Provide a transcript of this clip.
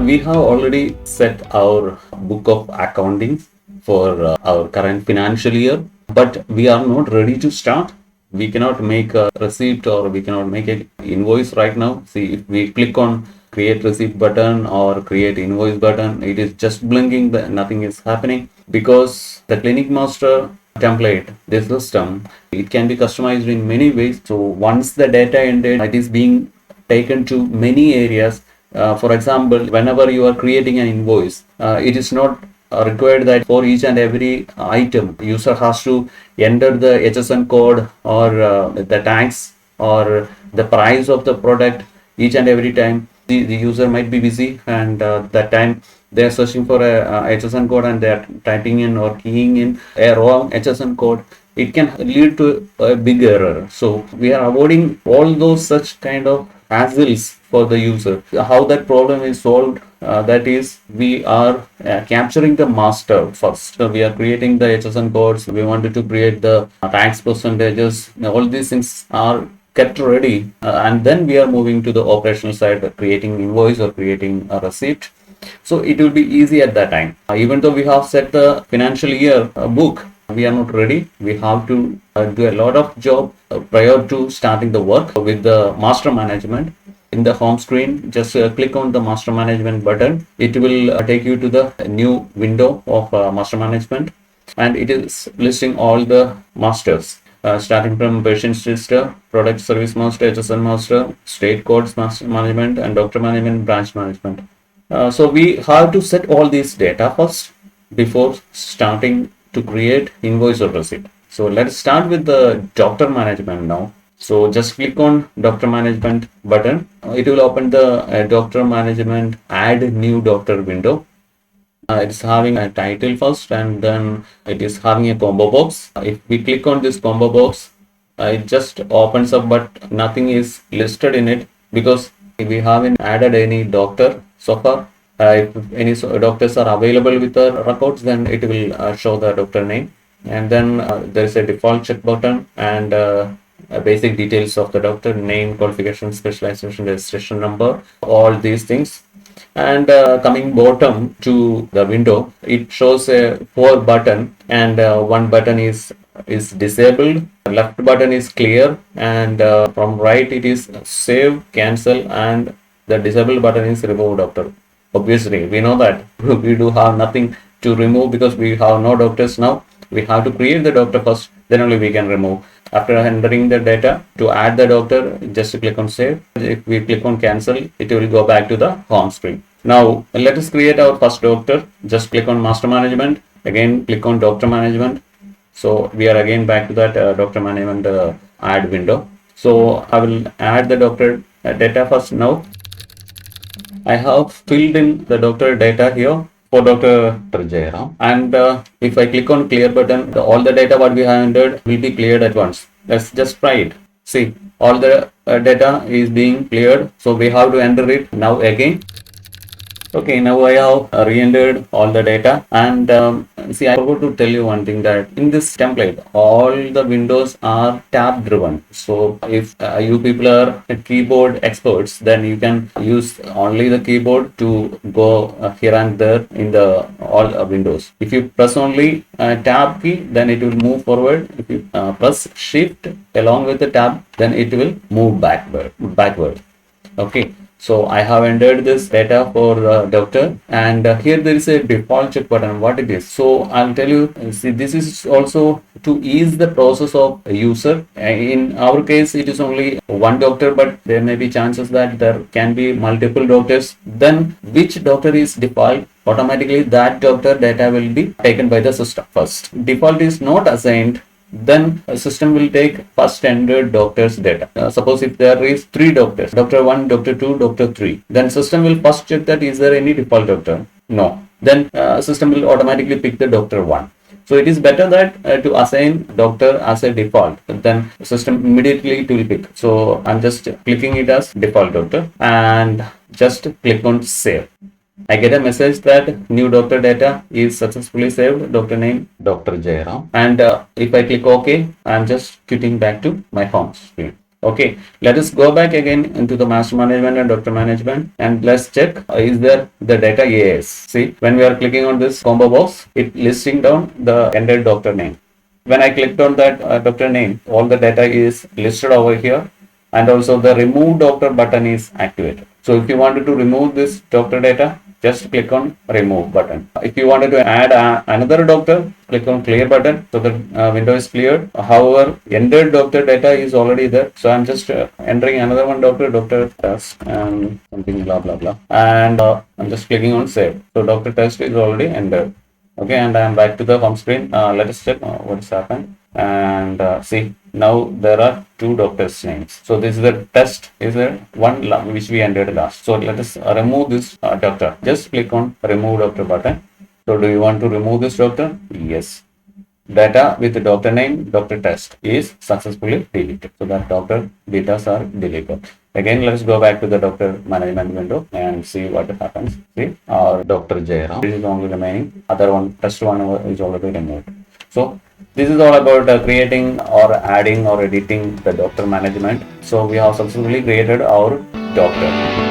We have already set our book of accounting for our current financial year, but we are not ready to start. We cannot make a receipt or we cannot make an invoice right now. See, if we click on create receipt button or create invoice button, it is just blinking, but nothing is happening because the Clinic Master template, this system, it can be customized in many ways. So once the data entered, it is being taken to many areas. For example, whenever you are creating an invoice, it is not required that for each and every item user has to enter the HSN code or the tax or the price of the product each and every time. The user might be busy, and that time they are searching for a HSN code and they are typing in or keying in a wrong HSN code. It can lead to a big error. So we are avoiding all those such kind of hassles for the user. How that problem is solved, that is, we are capturing the master first. So we are creating the HSN codes. We wanted to create the tax percentages. Now, all these things are kept ready, and then we are moving to the operational side, creating invoice or creating a receipt. So it will be easy at that time. Even though we have set the financial year book, we are not ready. We have to do a lot of job prior to starting the work with the master management. In the home screen, just click on the master management button. It will take you to the new window of master management, and it is listing all the masters. Starting from patient register, product service master, HSN master, state codes master management, and doctor management, branch management. So we have to set all these data first before starting to create invoice or receipt. So let's start with the doctor management now. So just click on doctor management button. It will open the doctor management add new doctor window. It's having a title first, and then it is having a combo box. If we click on this combo box, it just opens up, but nothing is listed in it because we haven't added any doctor so far. If any doctors are available with the records, then it will show the doctor name, and then there is a default check button and basic details of the doctor: name, qualification, specialization, registration number, all these things. And coming bottom to the window, it shows a 4 button, and one button is disabled, left button is clear, and from right it is save, cancel, and the disabled button is remove doctor. Obviously we know that we do have nothing to remove because we have no doctors now. We have to create the doctor first, then only we can remove. After entering the data to add the doctor, just click on save. If we click on cancel, it will go back to the home screen. Now let us create our first doctor. Just click on master management, again click on doctor management. So we are again back to that doctor management add window. So I will add the doctor data first. Now I have filled in the doctor data here for Dr. Jairam, and if I click on clear button, all the data what we have entered will be cleared at once. Let's just try it. See, all the data is being cleared, so we have to enter it now again. Okay, now I have re-entered all the data, and see, I forgot to tell you one thing, that in this template all the windows are tab driven. So if you people are keyboard experts, then you can use only the keyboard to go here and there in the all windows. If you press only tab key, then it will move forward. If you press shift along with the tab, then it will move backward. Okay. So I have entered this data for doctor, and here there is a default check button. What it is? So I'll tell you. See, this is also to ease the process of a user. In our case, it is only one doctor, but there may be chances that there can be multiple doctors. Then which doctor is default? Automatically that doctor data will be taken by the system first. Default is not assigned, then a system will take first entered doctor's data. Suppose if there is 3 doctors, doctor 1, doctor 2, doctor 3, then system will first check that is there any default doctor? No. Then system will automatically pick the doctor 1. So it is better that to assign doctor as a default, then system immediately it will pick. So I'm just clicking it as default doctor and just click on save. I get a message that new doctor data is successfully saved, doctor name Dr. Jairam, and if I click OK, I'm just quitting back to my home screen. Okay, let us go back again into the master management and doctor management, and let's check is there the data AS. See, when we are clicking on this combo box, it listing down the ended doctor name. When I clicked on that doctor name, all the data is listed over here, and also the remove doctor button is activated. So if you wanted to remove this doctor data, just click on remove button. If you wanted to add another doctor, click on clear button, so the window is cleared. However, entered doctor data is already there, so I'm just entering another one doctor test and something blah blah blah, and I'm just clicking on save. So doctor test is already entered. Okay, and I'm back to the home screen. Let us check what's happened, and see, now there are two doctors names. So this is the test is there one which we entered last. So let us remove this doctor. Just click on remove doctor button. So do you want to remove this doctor? Yes. Data with the doctor name, doctor test is successfully deleted. So that doctor data are deleted. Again, let's go back to the doctor management window and see what happens. See, our Dr. Jairam, this is only remaining. Other one, test one is already removed. So this is all about creating or adding or editing the doctor management. So we have successfully created our doctor.